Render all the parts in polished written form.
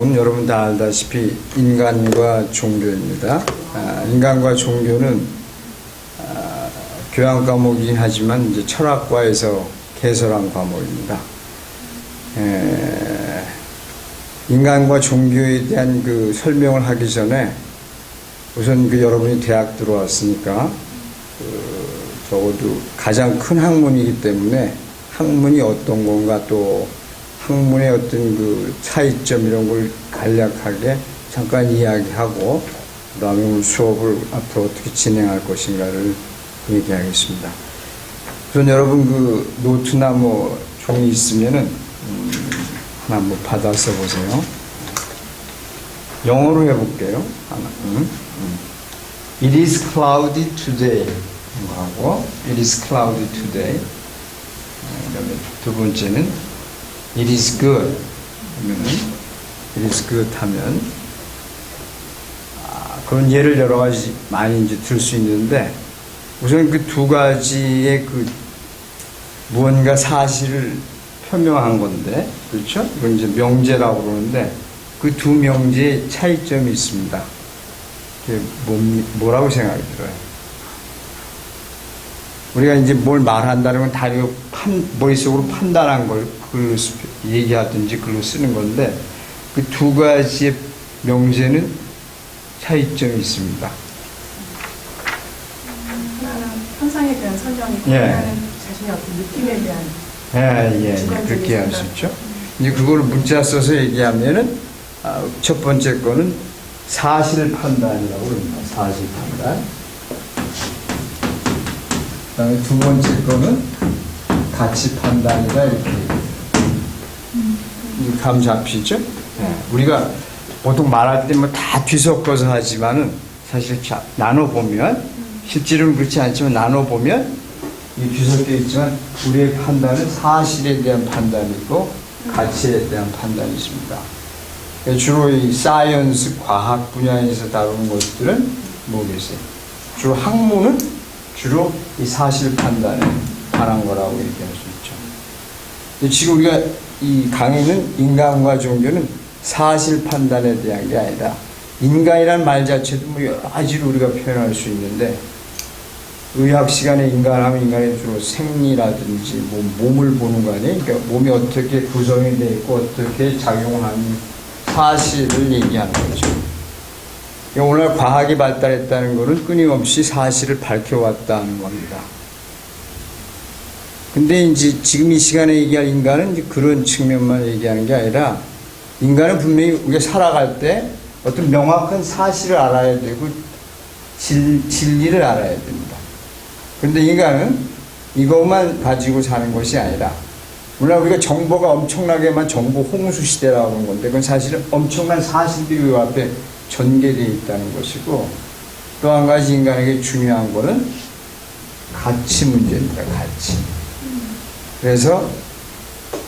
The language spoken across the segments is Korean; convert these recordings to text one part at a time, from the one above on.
여러분 다 알다시피 인간과 종교입니다. 인간과 종교는 교양 과목이긴 하지만 이제 철학과에서 개설한 과목입니다. 인간과 종교에 대한 그 설명을 하기 전에 우선 여러분이 대학 들어왔으니까 적어도 가장 큰 학문이기 때문에 학문이 어떤 건가 또 학문의 어떤 그 차이점 이런 걸 간략하게 잠깐 이야기하고 그 다음에 오늘 수업을 앞으로 어떻게 진행할 것인가를 얘기하겠습니다. 우선 여러분 그 노트나 뭐 종이 있으면은 하나 한번 받아서 보세요. 영어로 해볼게요. 하나. It is cloudy today 하고 It is cloudy today. 그다음에 두 번째는 It is good 하면은 It is good 하면 그런 예를 여러 가지 많이 이제 들 수 있는데 우선 그 두 가지의 그 무언가 사실을 표명한 건데 그렇죠? 이건 이제 명제라고 그러는데 그 두 명제의 차이점이 있습니다. 그게 뭐라고 생각이 들어요? 우리가 이제 뭘 말한다는 건 다 머릿속으로 판단한 걸 글로 얘기하든지 글로 쓰는 건데 그 두 가지의 명제는 차이점이 있습니다. 하나는 현상에 대한 설명이고 하나는 자신의 어떤 느낌에 대한 그렇게 할 수 있죠. 이제 그걸 문자 써서 얘기하면은 첫 번째 거는 사실 판단이라고 그럽니다. 사실 판단. 그다음에 두 번째 거는 가치 판단이다 이렇게. 감 잡히죠? 우리가 보통 말할 때 뭐 다 뒤섞어서 하지만은 사실 나눠보면 실제로는 그렇지 않지만 나눠보면 이 뒤섞여 있지만 우리의 판단은 사실에 대한 판단이고 가치에 대한 판단이 있습니다. 주로 이 사이언스 과학 분야에서 다루는 것들은 뭐겠어요? 주로 학문은 주로 이 사실 판단에 관한 거라고 얘기할 수 있죠. 지금 우리가 이 강의는 인간과 종교는 사실 판단에 대한 게 아니라 인간이라는 말 자체도 뭐 여러 가지로 우리가 표현할 수 있는데 의학 시간에 인간하면 인간의 주로 생리라든지 뭐 몸을 보는 거 아니에요? 그러니까 몸이 어떻게 구성이 되어 있고 어떻게 작용하는 사실을 얘기하는 거죠. 오늘 과학이 발달했다는 것은 끊임없이 사실을 밝혀왔다는 겁니다. 근데 이제 지금 이 시간에 얘기할 인간은 이제 그런 측면만 얘기하는 게 아니라 인간은 분명히 우리가 살아갈 때 어떤 명확한 사실을 알아야 되고 진리를 알아야 됩니다. 그런데 인간은 이것만 가지고 사는 것이 아니라 물론 우리가 정보가 엄청나게만 정보 홍수 시대라고 하는 건데 그건 사실은 엄청난 사실들이 그 앞에 전개되어 있다는 것이고 또 한 가지 인간에게 중요한 것은 가치 문제입니다. 가치. 그래서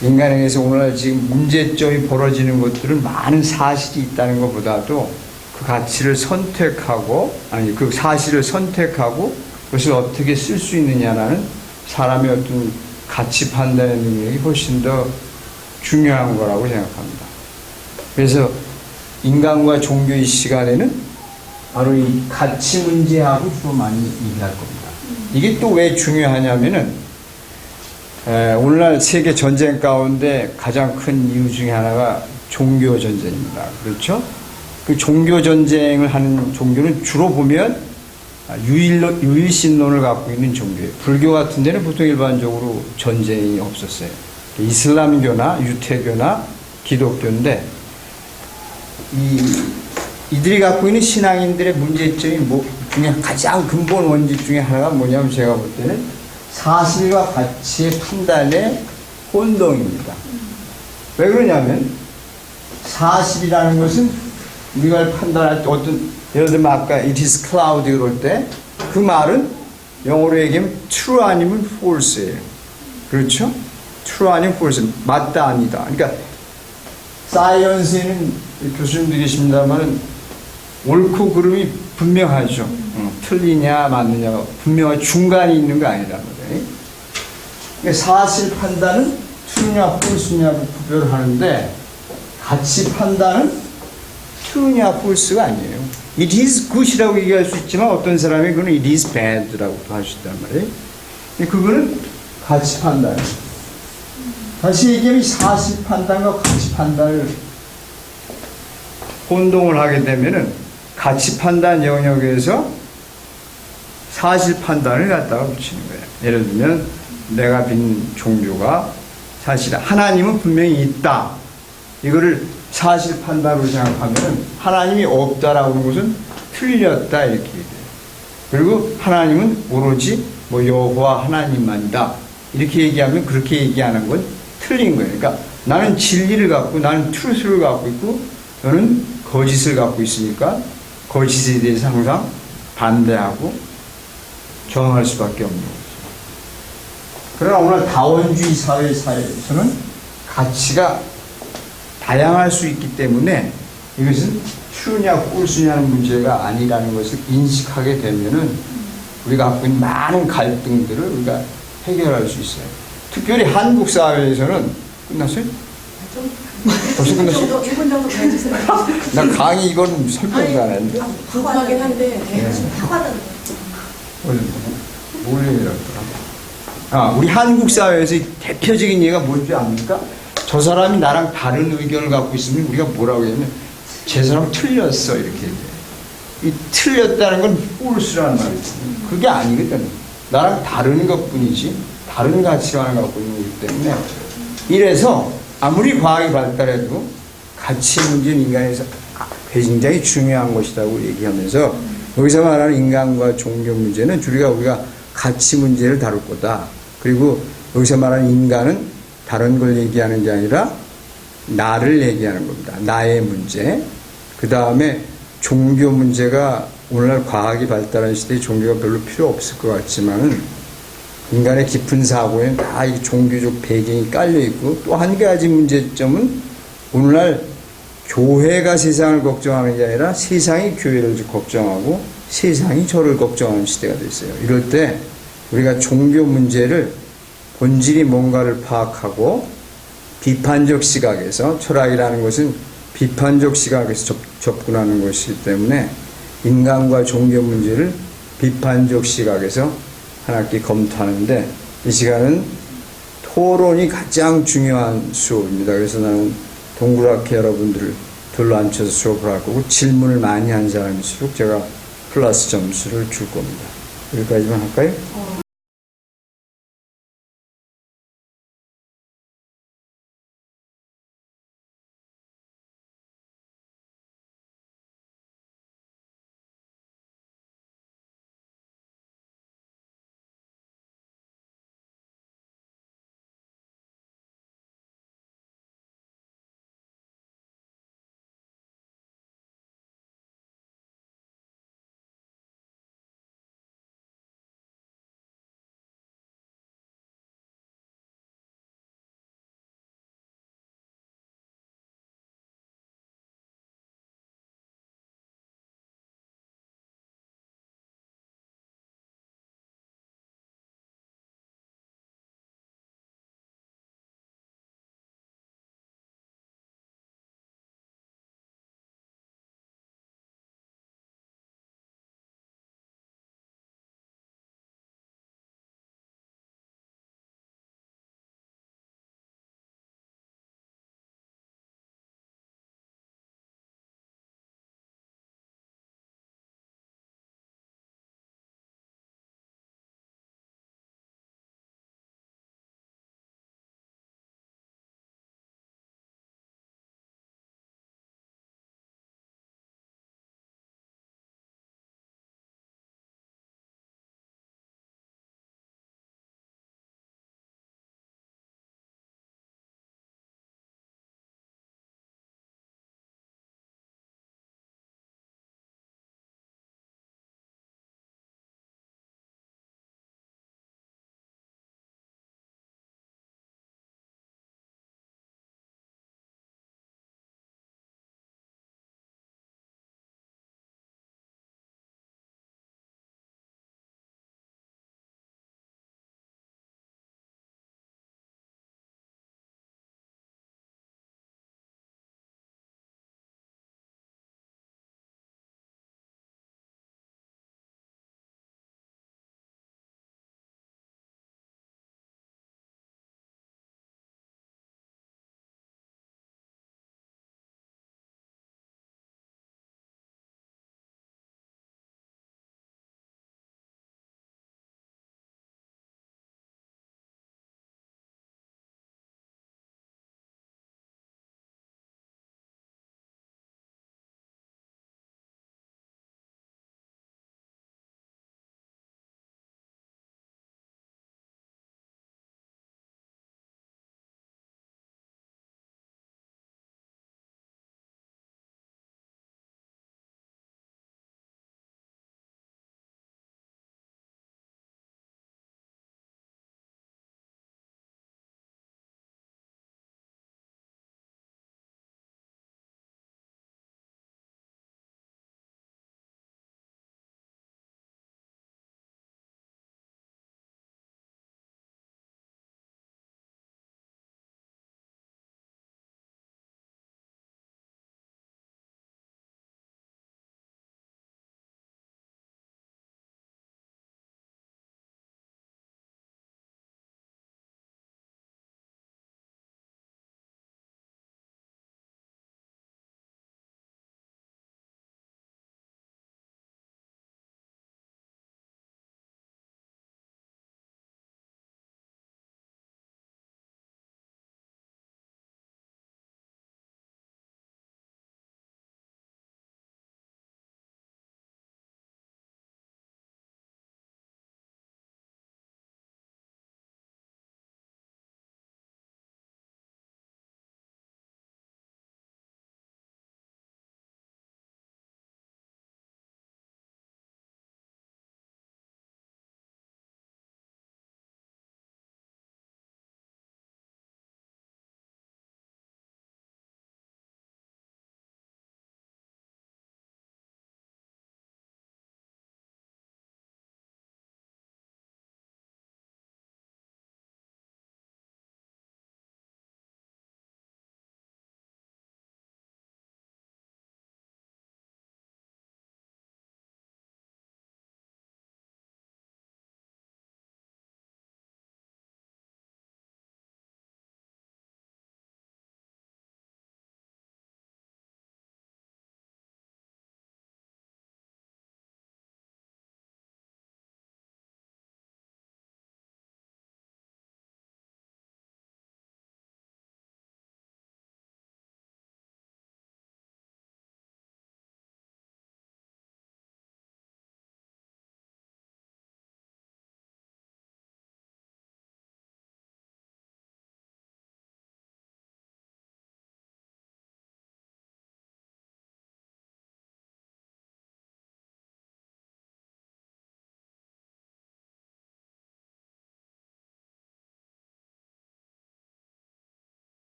인간에게서 오늘날 지금 문제점이 벌어지는 것들은 많은 사실이 있다는 것보다도 그 가치를 선택하고 그 사실을 선택하고 그것을 어떻게 쓸 수 있느냐라는 사람의 어떤 가치 판단의 능력이 훨씬 더 중요한 거라고 생각합니다. 그래서 인간과 종교의 시간에는 바로 이 가치 문제하고 주로 많이 얘기할 겁니다. 이게 또 왜 중요하냐면은 오늘날 세계 전쟁 가운데 가장 큰 이유 중에 하나가 종교 전쟁입니다. 그렇죠? 그 종교 전쟁을 하는 종교는 주로 보면 유일신론을 갖고 있는 종교예요. 불교 같은 데는 보통 일반적으로 전쟁이 없었어요. 이슬람교나 유태교나 기독교인데 이들이 갖고 있는 신앙인들의 문제점이 뭐 중에 가장 근본 원칙 중에 하나가 뭐냐면 제가 볼 때는 사실과 가치의 판단의 혼동입니다. 왜 그러냐면 사실이라는 것은 우리가 판단할 때 어떤 예를 들면 아까 it is cloudy 그럴 때 그 말은 영어로 얘기하면 true 아니면 false예요. 그렇죠? true 아니면 false. 맞다 아니다. 그러니까 사이언스에는 교수님도 계십니다만 옳고 그름이 분명하죠. 틀리냐 맞느냐가 분명하게 중간에 있는 거 아니라는 거예요. 그러니까 사실 판단은 true냐 false냐고 구별을 하는데 가치 판단은 true냐 false가 아니에요. It is good이라고 얘기할 수 있지만 어떤 사람이 그건 it is bad라고도 할 수 있단 말이에요. 근데 그거는 가치 판단이에요. 다시 얘기하면 사실 판단과 가치 판단을 혼동을 하게 되면은 가치 판단 영역에서 사실 판단을 갖다가 붙이는 거예요. 예를 들면 내가 빈 종교가 사실 하나님은 분명히 있다. 이거를 사실 판단으로 생각하면 하나님이 없다라고 하는 것은 틀렸다 이렇게 얘기해요. 그리고 하나님은 오로지 뭐 여호와 하나님만이다. 이렇게 얘기하면 그렇게 얘기하는 건 틀린 거예요. 그러니까 나는 진리를 갖고 나는 트루스를 갖고 있고 너는 거짓을 갖고 있으니까 거짓에 대해서 항상 반대하고 저항할 수밖에 없는 거죠. 그러나 오늘 다원주의 사회에서는 가치가 다양할 수 있기 때문에 이것은 true냐 false냐는 문제가 아니라는 것을 인식하게 되면은 우리가 갖고 있는 많은 갈등들을 우리가 해결할 수 있어요. 특별히 한국 사회에서는 끝났어요? 벌써 끝났어요? 1분 정도 더 해주세요. 나 강의 이건 설명도 안 했는데. 궁금하긴 한데 뭘 얘기하더라? 우리 한국 사회에서 대표적인 예가 뭔지 압니까? 저 사람이 나랑 다른 의견을 갖고 있으면 우리가 뭐라고 하냐면 제 사람 틀렸어 이렇게 얘기해요. 이 틀렸다는 건 false라는 말이죠. 그게 아니거든. 나랑 다른 것뿐이지 다른 가치관을 갖고 있는 거기 때문에 이래서 아무리 과학이 발달해도 가치 문제는 인간에서 굉장히 중요한 것이라고 얘기하면서 여기서 말하는 인간과 종교 문제는 우리가 가치 문제를 다룰 거다. 그리고 여기서 말하는 인간은 다른 걸 얘기하는 게 아니라 나를 얘기하는 겁니다. 나의 문제. 그 다음에 종교 문제가 오늘날 과학이 발달한 시대에 종교가 별로 필요 없을 것 같지만은 인간의 깊은 사고에는 다 이 종교적 배경이 깔려 있고 또 한 가지 문제점은 오늘날 교회가 세상을 걱정하는 게 아니라 세상이 교회를 걱정하고 세상이 저를 걱정하는 시대가 됐어요. 이럴 때 우리가 종교 문제를 본질이 뭔가를 파악하고 비판적 시각에서 철학이라는 것은 비판적 시각에서 접근하는 것이기 때문에 인간과 종교 문제를 비판적 시각에서 한 학기 검토하는데 이 시간은 토론이 가장 중요한 수업입니다. 그래서 나는 동굴학회 여러분들을 둘러앉혀서 수업을 할 거고 질문을 많이 한 사람일수록 제가 플러스 점수를 줄 겁니다. 여기까지만 할까요?